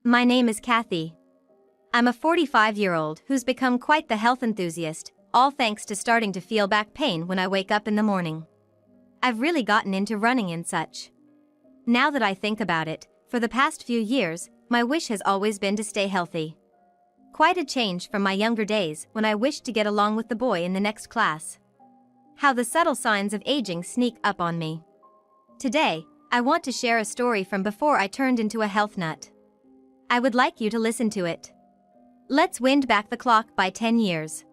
My name is Kathy. I'm a 45-year-old who's become quite the health enthusiast, all thanks to starting to feel back pain when I wake up in the morning. I've really gotten into running and such. Now that I think about it, for the past few years, my wish has always been to stay healthy. Quite a change from my younger days when I wished to get along with the boy in the next class. How the subtle signs of aging sneak up on me. Today, I want to share a story from before I turned into a health nut. I would like you to listen to it. Let's wind back the clock by 10 years.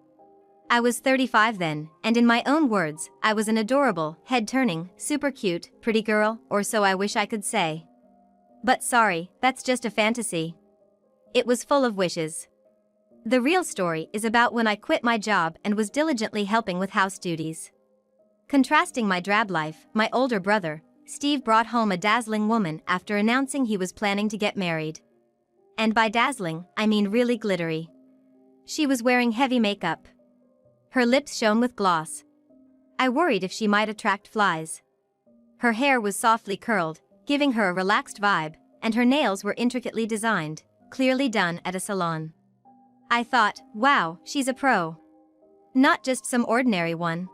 I was 35 then, and in my own words, I was an adorable, head-turning, super cute, pretty girl, or so I wish I could say. But sorry, that's just a fantasy. It was full of wishes. The real story is about when I quit my job and was diligently helping with house duties. Contrasting my drab life, my older brother, Steve, brought home a dazzling woman after announcing he was planning to get married. And by dazzling, I mean really glittery. She was wearing heavy makeup. Her lips shone with gloss. I worried if she might attract flies. Her hair was softly curled, giving her a relaxed vibe, and her nails were intricately designed, clearly done at a salon. I thought, wow, she's a pro. Not just some ordinary one.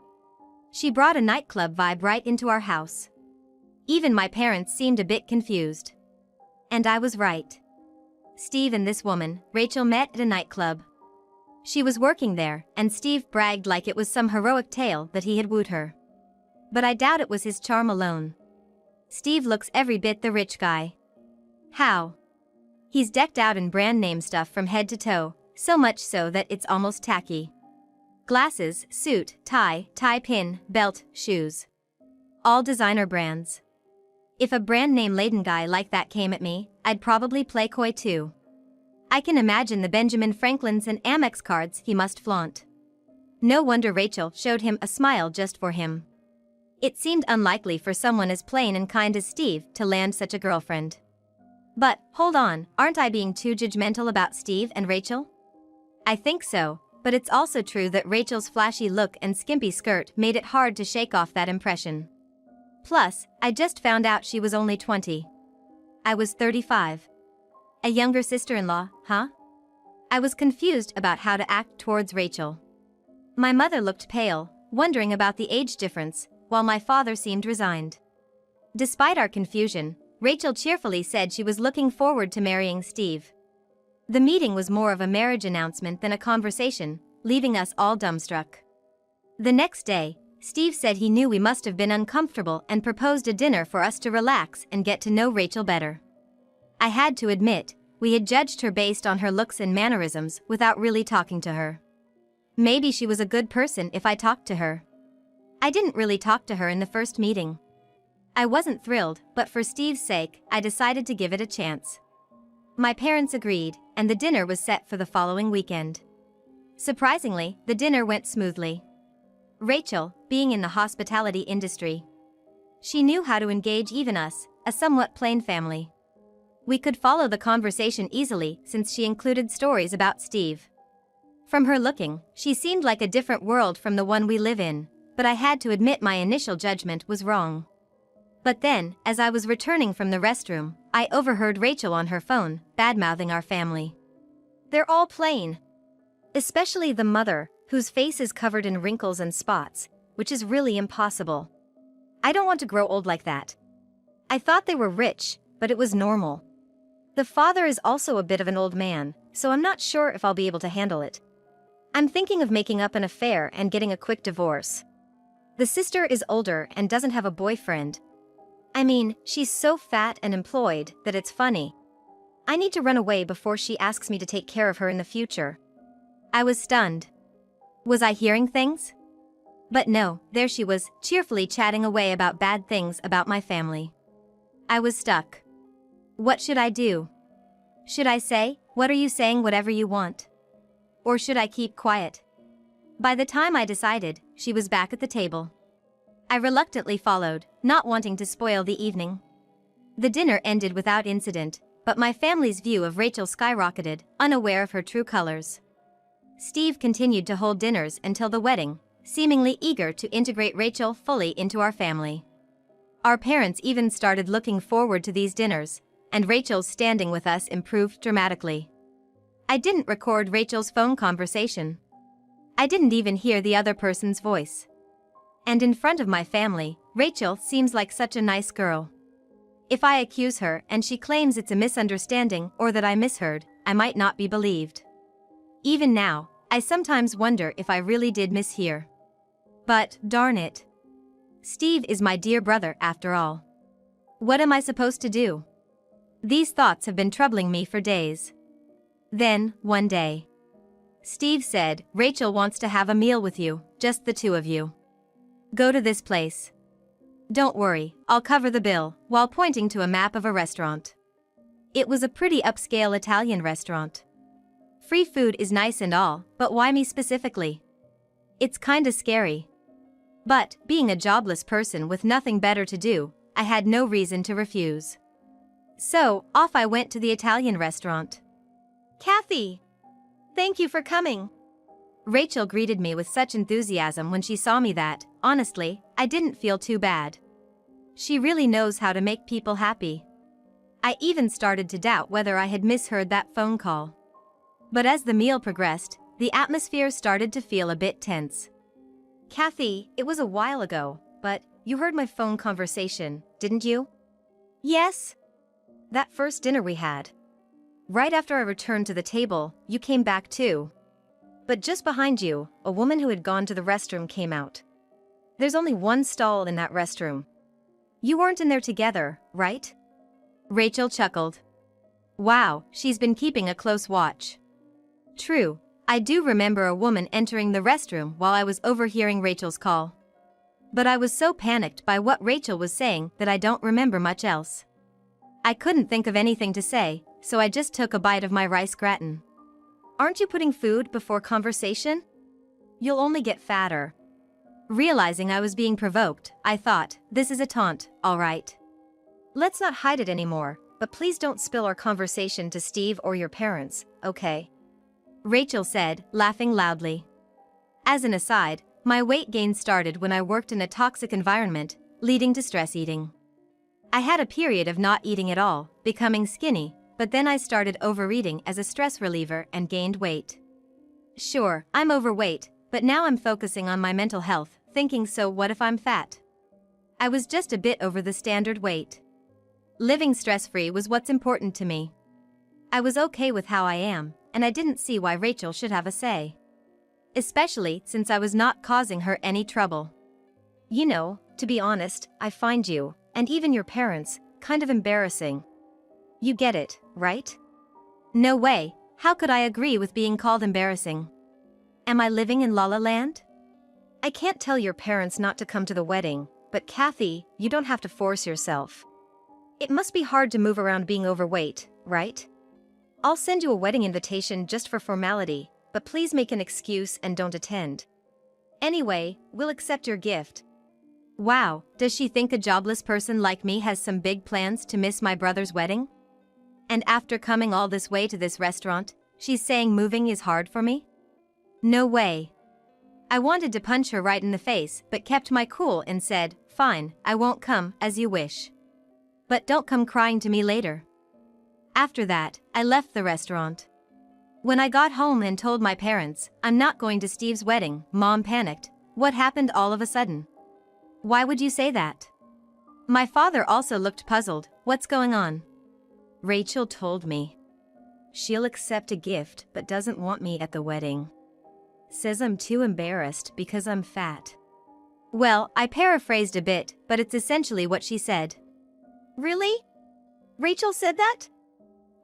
She brought a nightclub vibe right into our house. Even my parents seemed a bit confused. And I was right. Steve and this woman, Rachel, met at a nightclub. She was working there, and Steve bragged like it was some heroic tale that he had wooed her. But I doubt it was his charm alone. Steve looks every bit the rich guy. How? He's decked out in brand name stuff from head to toe, so much so that it's almost tacky. Glasses, suit, tie pin, belt, shoes. All designer brands. If a brand name laden guy like that came at me, I'd probably play coy too. I can imagine the Benjamin Franklins and Amex cards he must flaunt. No wonder Rachel showed him a smile just for him. It seemed unlikely for someone as plain and kind as Steve to land such a girlfriend. But, hold on, aren't I being too judgmental about Steve and Rachel? I think so, but it's also true that Rachel's flashy look and skimpy skirt made it hard to shake off that impression. Plus, I just found out she was only 20. I was 35. A younger sister-in-law, huh? I was confused about how to act towards Rachel. My mother looked pale, wondering about the age difference, while my father seemed resigned. Despite our confusion, Rachel cheerfully said she was looking forward to marrying Steve. The meeting was more of a marriage announcement than a conversation, leaving us all dumbstruck. The next day, Steve said he knew we must have been uncomfortable and proposed a dinner for us to relax and get to know Rachel better. I had to admit, we had judged her based on her looks and mannerisms without really talking to her. Maybe she was a good person if I talked to her. I didn't really talk to her in the first meeting. I wasn't thrilled, but for Steve's sake, I decided to give it a chance. My parents agreed, and the dinner was set for the following weekend. Surprisingly, the dinner went smoothly. Rachel, being in the hospitality industry, she knew how to engage even us, a somewhat plain family. We could follow the conversation easily since she included stories about Steve. From her looking, she seemed like a different world from the one we live in, but I had to admit my initial judgment was wrong. But then, as I was returning from the restroom, I overheard Rachel on her phone, bad-mouthing our family. They're all plain. Especially the mother, whose face is covered in wrinkles and spots, which is really impossible. I don't want to grow old like that. I thought they were rich, but it was normal. The father is also a bit of an old man, so I'm not sure if I'll be able to handle it. I'm thinking of making up an affair and getting a quick divorce. The sister is older and doesn't have a boyfriend. I mean, she's so fat and employed that it's funny. I need to run away before she asks me to take care of her in the future. I was stunned. Was I hearing things? But no, there she was, cheerfully chatting away about bad things about my family. I was stuck. What should I do? Should I say, "What are you saying, whatever you want?" Or should I keep quiet? By the time I decided, she was back at the table. I reluctantly followed, not wanting to spoil the evening. The dinner ended without incident, but my family's view of Rachel skyrocketed, unaware of her true colors. Steve continued to hold dinners until the wedding, seemingly eager to integrate Rachel fully into our family. Our parents even started looking forward to these dinners, and Rachel's standing with us improved dramatically. I didn't record Rachel's phone conversation. I didn't even hear the other person's voice. And in front of my family, Rachel seems like such a nice girl. If I accuse her and she claims it's a misunderstanding or that I misheard, I might not be believed. Even now, I sometimes wonder if I really did mishear. But, darn it. Steve is my dear brother after all. What am I supposed to do? These thoughts have been troubling me for days. Then, one day, Steve said, Rachel wants to have a meal with you, just the two of you. Go to this place. Don't worry, I'll cover the bill, while pointing to a map of a restaurant. It was a pretty upscale Italian restaurant. Free food is nice and all, but why me specifically? It's kinda scary. But, being a jobless person with nothing better to do, I had no reason to refuse. So, off I went to the Italian restaurant. Kathy! Thank you for coming. Rachel greeted me with such enthusiasm when she saw me that, honestly, I didn't feel too bad. She really knows how to make people happy. I even started to doubt whether I had misheard that phone call. But as the meal progressed, the atmosphere started to feel a bit tense. Kathy, it was a while ago, but you heard my phone conversation, didn't you? Yes. That first dinner we had. Right after I returned to the table, you came back too. But just behind you, a woman who had gone to the restroom came out. There's only one stall in that restroom. You weren't in there together, right? Rachel chuckled. Wow, she's been keeping a close watch. True, I do remember a woman entering the restroom while I was overhearing Rachel's call. But I was so panicked by what Rachel was saying that I don't remember much else. I couldn't think of anything to say, so I just took a bite of my rice gratin. Aren't you putting food before conversation? You'll only get fatter. Realizing I was being provoked, I thought, this is a taunt, all right. Let's not hide it anymore, but please don't spill our conversation to Steve or your parents, okay? Rachel said, laughing loudly. As an aside, my weight gain started when I worked in a toxic environment, leading to stress eating. I had a period of not eating at all, becoming skinny, but then I started overeating as a stress reliever and gained weight. Sure, I'm overweight, but now I'm focusing on my mental health, thinking so what if I'm fat? I was just a bit over the standard weight. Living stress-free was what's important to me. I was okay with how I am, and I didn't see why Rachel should have a say. Especially since I was not causing her any trouble. You know, to be honest, I find you, and even your parents, kind of embarrassing. You get it, right? No way, how could I agree with being called embarrassing? Am I living in La La Land? I can't tell your parents not to come to the wedding, but Kathy, you don't have to force yourself. It must be hard to move around being overweight, right? I'll send you a wedding invitation just for formality, but please make an excuse and don't attend. Anyway, we'll accept your gift. Wow, does she think a jobless person like me has some big plans to miss my brother's wedding? And after coming all this way to this restaurant, she's saying moving is hard for me? No way. I wanted to punch her right in the face but kept my cool and said, fine, I won't come, as you wish. But don't come crying to me later. After that, I left the restaurant. When I got home and told my parents, I'm not going to Steve's wedding, Mom panicked. What happened all of a sudden? Why would you say that? My father also looked puzzled. What's going on? Rachel told me. She'll accept a gift but doesn't want me at the wedding. Says I'm too embarrassed because I'm fat. Well, I paraphrased a bit, but it's essentially what she said. Really? Rachel said that?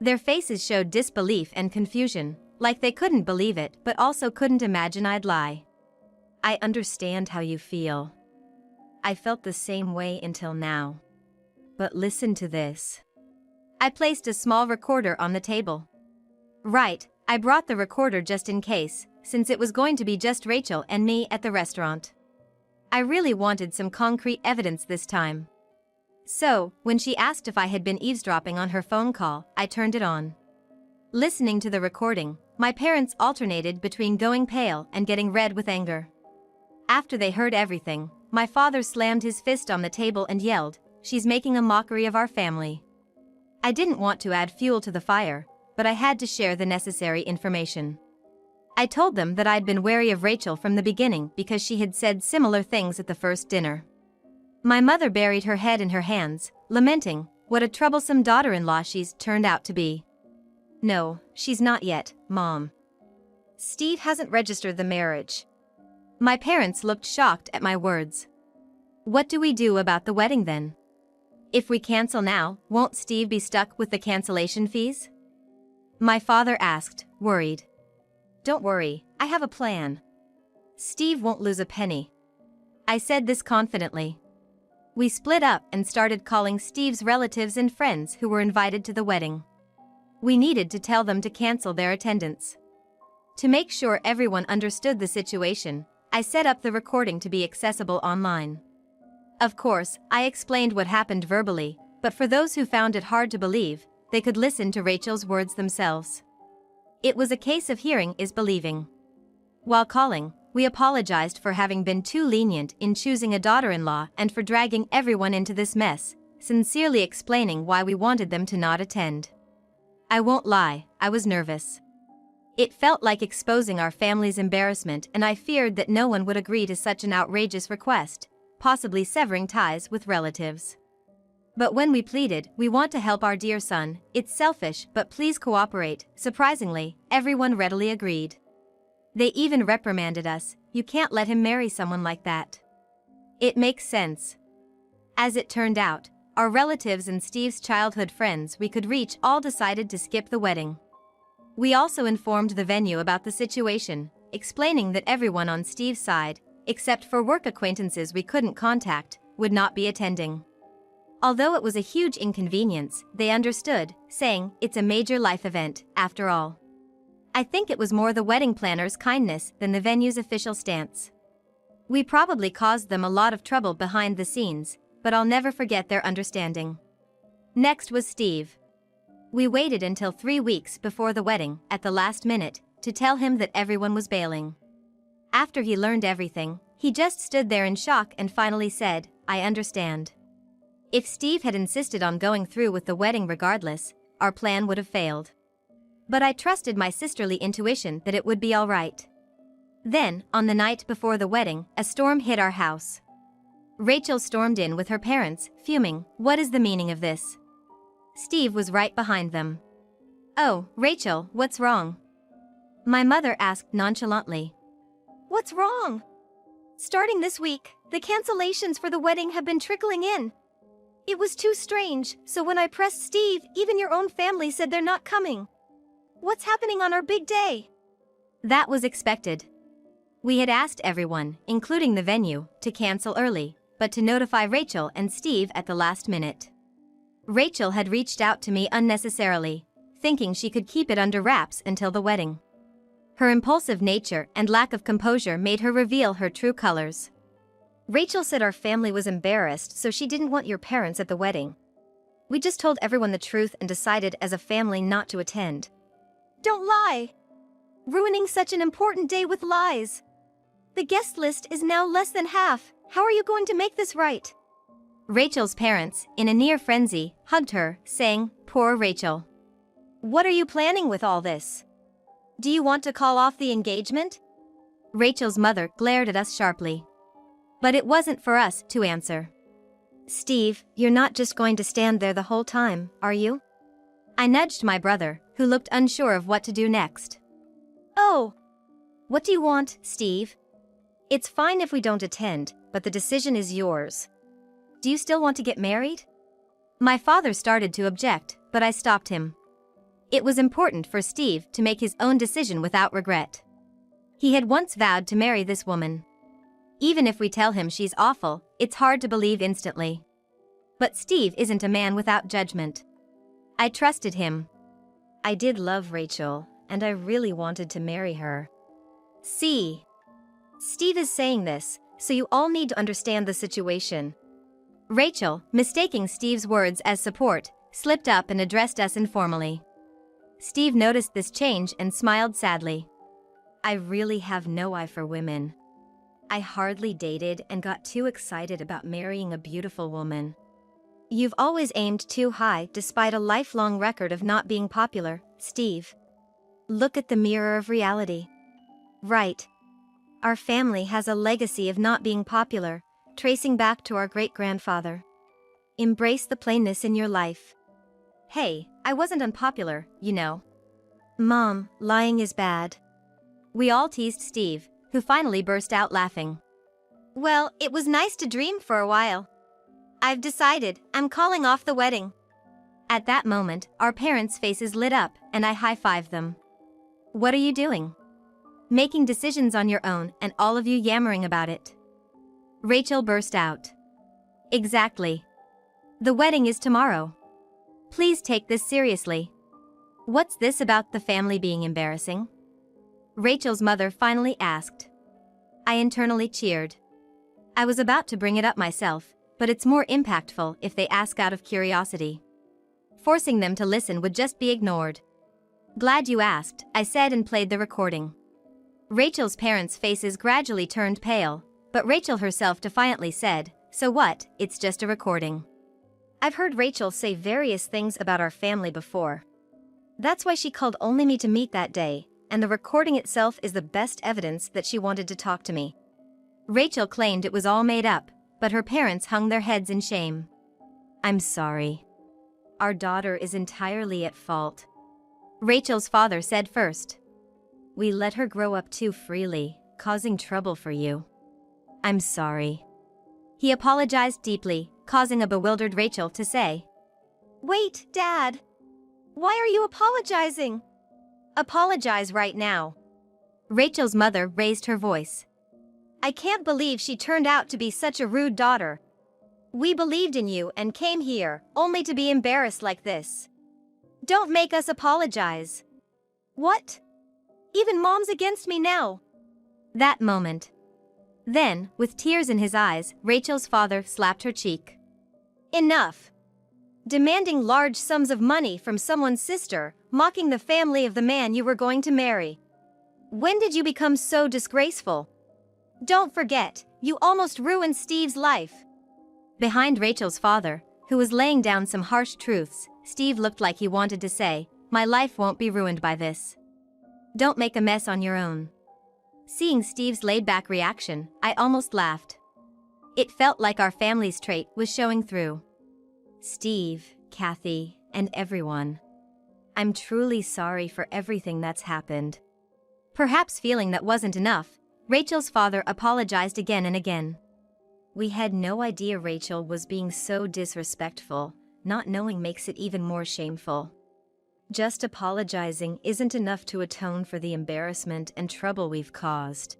Their faces showed disbelief and confusion, like they couldn't believe it but also couldn't imagine I'd lie. I understand how you feel. I felt the same way until now. But listen to this. I placed a small recorder on the table. Right, I brought the recorder just in case, since it was going to be just Rachel and me at the restaurant. I really wanted some concrete evidence this time. So, when she asked if I had been eavesdropping on her phone call, I turned it on. Listening to the recording, my parents alternated between going pale and getting red with anger. After they heard everything, my father slammed his fist on the table and yelled, "She's making a mockery of our family." I didn't want to add fuel to the fire, but I had to share the necessary information. I told them that I'd been wary of Rachel from the beginning because she had said similar things at the first dinner. My mother buried her head in her hands, lamenting what a troublesome daughter-in-law she's turned out to be. No, she's not yet, Mom. Steve hasn't registered the marriage. My parents looked shocked at my words. What do we do about the wedding then? If we cancel now, won't Steve be stuck with the cancellation fees? My father asked, worried. Don't worry, I have a plan. Steve won't lose a penny. I said this confidently. We split up and started calling Steve's relatives and friends who were invited to the wedding. We needed to tell them to cancel their attendance. To make sure everyone understood the situation, I set up the recording to be accessible online. Of course, I explained what happened verbally, but for those who found it hard to believe, they could listen to Rachel's words themselves. It was a case of hearing is believing. While calling, we apologized for having been too lenient in choosing a daughter-in-law and for dragging everyone into this mess, sincerely explaining why we wanted them to not attend. I won't lie, I was nervous. It felt like exposing our family's embarrassment, and I feared that no one would agree to such an outrageous request, possibly severing ties with relatives. But when we pleaded, we want to help our dear son, it's selfish but please cooperate, surprisingly, everyone readily agreed. They even reprimanded us, you can't let him marry someone like that. It makes sense. As it turned out, our relatives and Steve's childhood friends we could reach all decided to skip the wedding. We also informed the venue about the situation, explaining that everyone on Steve's side, except for work acquaintances we couldn't contact, would not be attending. Although it was a huge inconvenience, they understood, saying, it's a major life event, after all. I think it was more the wedding planner's kindness than the venue's official stance. We probably caused them a lot of trouble behind the scenes, but I'll never forget their understanding. Next was Steve. We waited until 3 weeks before the wedding, at the last minute, to tell him that everyone was bailing. After he learned everything, he just stood there in shock and finally said, I understand. If Steve had insisted on going through with the wedding regardless, our plan would have failed. But I trusted my sisterly intuition that it would be all right. Then, on the night before the wedding, a storm hit our house. Rachel stormed in with her parents, fuming, what is the meaning of this? Steve was right behind them. Oh, Rachel, what's wrong? My mother asked nonchalantly. What's wrong? Starting this week, the cancellations for the wedding have been trickling in. It was too strange, so when I pressed Steve, even your own family said they're not coming. What's happening on our big day? That was expected. We had asked everyone, including the venue, to cancel early, but to notify Rachel and Steve at the last minute. Rachel had reached out to me unnecessarily, thinking she could keep it under wraps until the wedding. Her impulsive nature and lack of composure made her reveal her true colors. Rachel said our family was embarrassed, so she didn't want your parents at the wedding. We just told everyone the truth and decided as a family not to attend. Don't lie! Ruining such an important day with lies. The guest list is now less than half. How are you going to make this right? Rachel's parents, in a near frenzy, hugged her, saying, poor Rachel. What are you planning with all this? Do you want to call off the engagement? Rachel's mother glared at us sharply. But it wasn't for us to answer. Steve, you're not just going to stand there the whole time, are you? I nudged my brother, who looked unsure of what to do next. Oh! What do you want, Steve? It's fine if we don't attend, but the decision is yours. Do you still want to get married? My father started to object, but I stopped him. It was important for Steve to make his own decision without regret. He had once vowed to marry this woman. Even if we tell him she's awful, it's hard to believe instantly. But Steve isn't a man without judgment. I trusted him. I did love Rachel, and I really wanted to marry her. See? Steve is saying this, so you all need to understand the situation. Rachel, mistaking Steve's words as support, slipped up and addressed us informally. Steve noticed this change and smiled sadly. I really have no eye for women. I hardly dated and got too excited about marrying a beautiful woman. You've always aimed too high despite a lifelong record of not being popular, Steve. Look at the mirror of reality. Right. Our family has a legacy of not being popular, tracing back to our great-grandfather. Embrace the plainness in your life. Hey, I wasn't unpopular, you know. Mom, lying is bad. We all teased Steve, who finally burst out laughing. Well, it was nice to dream for a while. I've decided, I'm calling off the wedding. At that moment, our parents' faces lit up, and I high-fived them. What are you doing? Making decisions on your own, and all of you yammering about it. Rachel burst out. Exactly. The wedding is tomorrow. Please take this seriously. What's this about the family being embarrassing? Rachel's mother finally asked. I internally cheered. I was about to bring it up myself, but it's more impactful if they ask out of curiosity. Forcing them to listen would just be ignored. Glad you asked, I said and played the recording. Rachel's parents' faces gradually turned pale, but Rachel herself defiantly said, so what, it's just a recording. I've heard Rachel say various things about our family before. That's why she called only me to meet that day, and the recording itself is the best evidence that she wanted to talk to me. Rachel claimed it was all made up, but her parents hung their heads in shame. I'm sorry. Our daughter is entirely at fault. Rachel's father said first. We let her grow up too freely, causing trouble for you. I'm sorry. He apologized deeply, causing a bewildered Rachel to say, Wait, Dad. Why are you apologizing? Apologize right now. Rachel's mother raised her voice. I can't believe she turned out to be such a rude daughter. We believed in you and came here, only to be embarrassed like this. Don't make us apologize. What? Even Mom's against me now. That moment. Then, with tears in his eyes, Rachel's father slapped her cheek. Enough. Demanding large sums of money from someone's sister, mocking the family of the man you were going to marry. When did you become so disgraceful? Don't forget, you almost ruined Steve's life. Behind Rachel's father, who was laying down some harsh truths, Steve looked like he wanted to say, my life won't be ruined by this. Don't make a mess on your own. Seeing Steve's laid-back reaction, I almost laughed. It felt like our family's trait was showing through. Steve, Kathy, and everyone. I'm truly sorry for everything that's happened. Perhaps feeling that wasn't enough, Rachel's father apologized again and again. We had no idea Rachel was being so disrespectful, not knowing makes it even more shameful. Just apologizing isn't enough to atone for the embarrassment and trouble we've caused.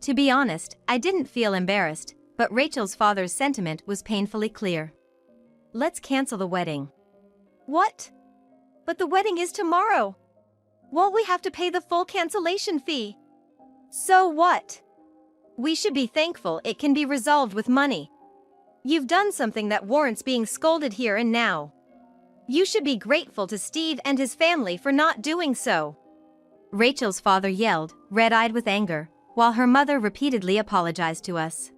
To be honest, I didn't feel embarrassed, but Rachel's father's sentiment was painfully clear. Let's cancel the wedding. What? But the wedding is tomorrow. Won't we have to pay the full cancellation fee? So what? We should be thankful it can be resolved with money. You've done something that warrants being scolded here and now. You should be grateful to Steve and his family for not doing so. Rachel's father yelled, red-eyed with anger, while her mother repeatedly apologized to us.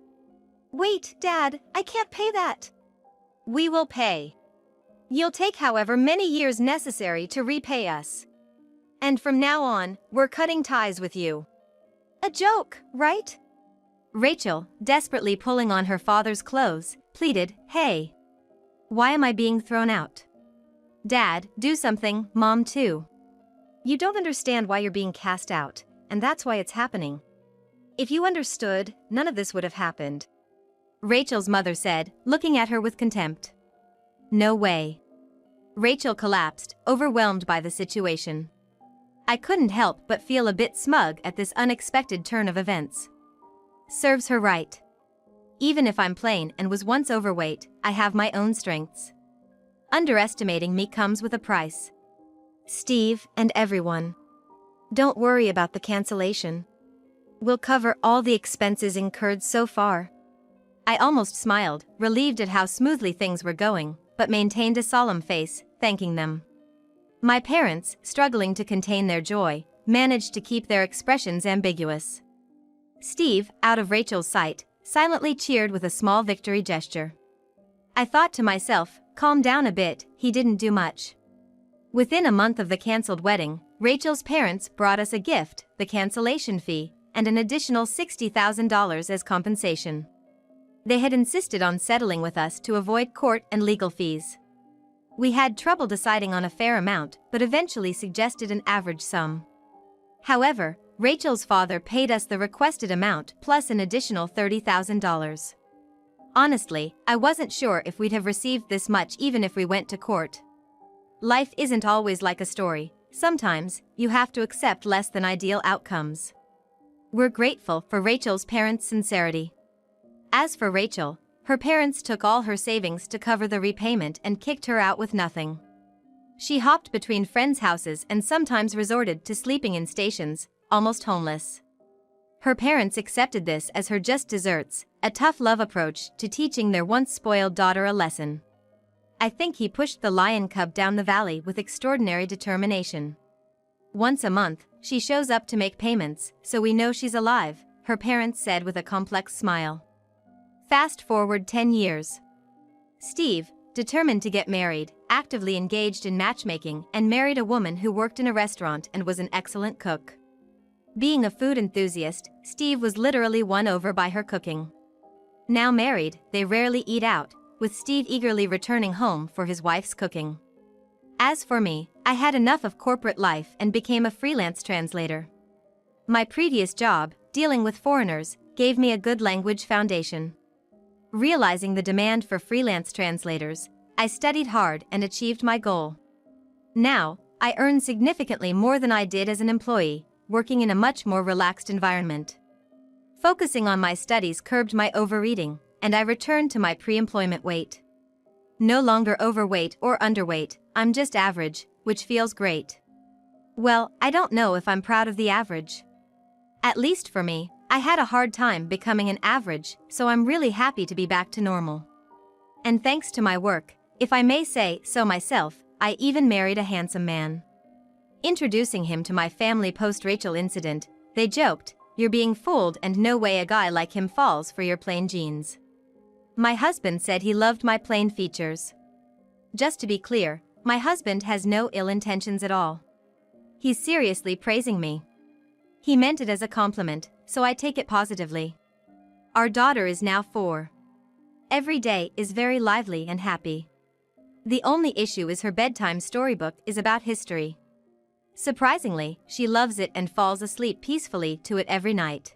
Wait, Dad, I can't pay that. We will pay. You'll take however many years necessary to repay us. And from now on, we're cutting ties with you. A joke, right? Rachel, desperately pulling on her father's clothes, pleaded, Hey. Why am I being thrown out? Dad, do something, Mom too. You don't understand why you're being cast out, and that's why it's happening. If you understood, none of this would have happened. Rachel's mother said, looking at her with contempt. No way. Rachel collapsed, overwhelmed by the situation. I couldn't help but feel a bit smug at this unexpected turn of events. Serves her right. Even if I'm plain and was once overweight, I have my own strengths. Underestimating me comes with a price. Steve and everyone. Don't worry about the cancellation. We'll cover all the expenses incurred so far. I almost smiled, relieved at how smoothly things were going, but maintained a solemn face, thanking them. My parents, struggling to contain their joy, managed to keep their expressions ambiguous. Steve, out of Rachel's sight, silently cheered with a small victory gesture. I thought to myself, calm down a bit, he didn't do much. Within a month of the cancelled wedding, Rachel's parents brought us a gift, the cancellation fee, and an additional $60,000 as compensation. They had insisted on settling with us to avoid court and legal fees. We had trouble deciding on a fair amount, but eventually suggested an average sum. However, Rachel's father paid us the requested amount plus an additional $30,000. Honestly, I wasn't sure if we'd have received this much even if we went to court. Life isn't always like a story. Sometimes, you have to accept less than ideal outcomes. We're grateful for Rachel's parents' sincerity. As for Rachel, her parents took all her savings to cover the repayment and kicked her out with nothing. She hopped between friends' houses and sometimes resorted to sleeping in stations, almost homeless. Her parents accepted this as her just desserts, a tough love approach to teaching their once spoiled daughter a lesson. I think he pushed the lion cub down the valley with extraordinary determination. Once a month, she shows up to make payments, so we know she's alive, her parents said with a complex smile. Fast forward 10 years. Steve, determined to get married, actively engaged in matchmaking and married a woman who worked in a restaurant and was an excellent cook. Being a food enthusiast, Steve was literally won over by her cooking. Now married, they rarely eat out, with Steve eagerly returning home for his wife's cooking. As for me, I had enough of corporate life and became a freelance translator. My previous job, dealing with foreigners, gave me a good language foundation. Realizing the demand for freelance translators, I studied hard and achieved my goal. Now, I earn significantly more than I did as an employee, working in a much more relaxed environment. Focusing on my studies curbed my overeating, and I returned to my pre-employment weight. No longer overweight or underweight, I'm just average, which feels great. Well, I don't know if I'm proud of the average. At least for me, I had a hard time becoming an average, so I'm really happy to be back to normal. And thanks to my work, if I may say so myself, I even married a handsome man. Introducing him to my family post-Rachel incident, they joked, "You're being fooled and no way a guy like him falls for your plain jeans." My husband said he loved my plain features. Just to be clear, my husband has no ill intentions at all. He's seriously praising me. He meant it as a compliment, so I take it positively. Our daughter is now 4. Every day is very lively and happy. The only issue is her bedtime storybook is about history. Surprisingly, she loves it and falls asleep peacefully to it every night.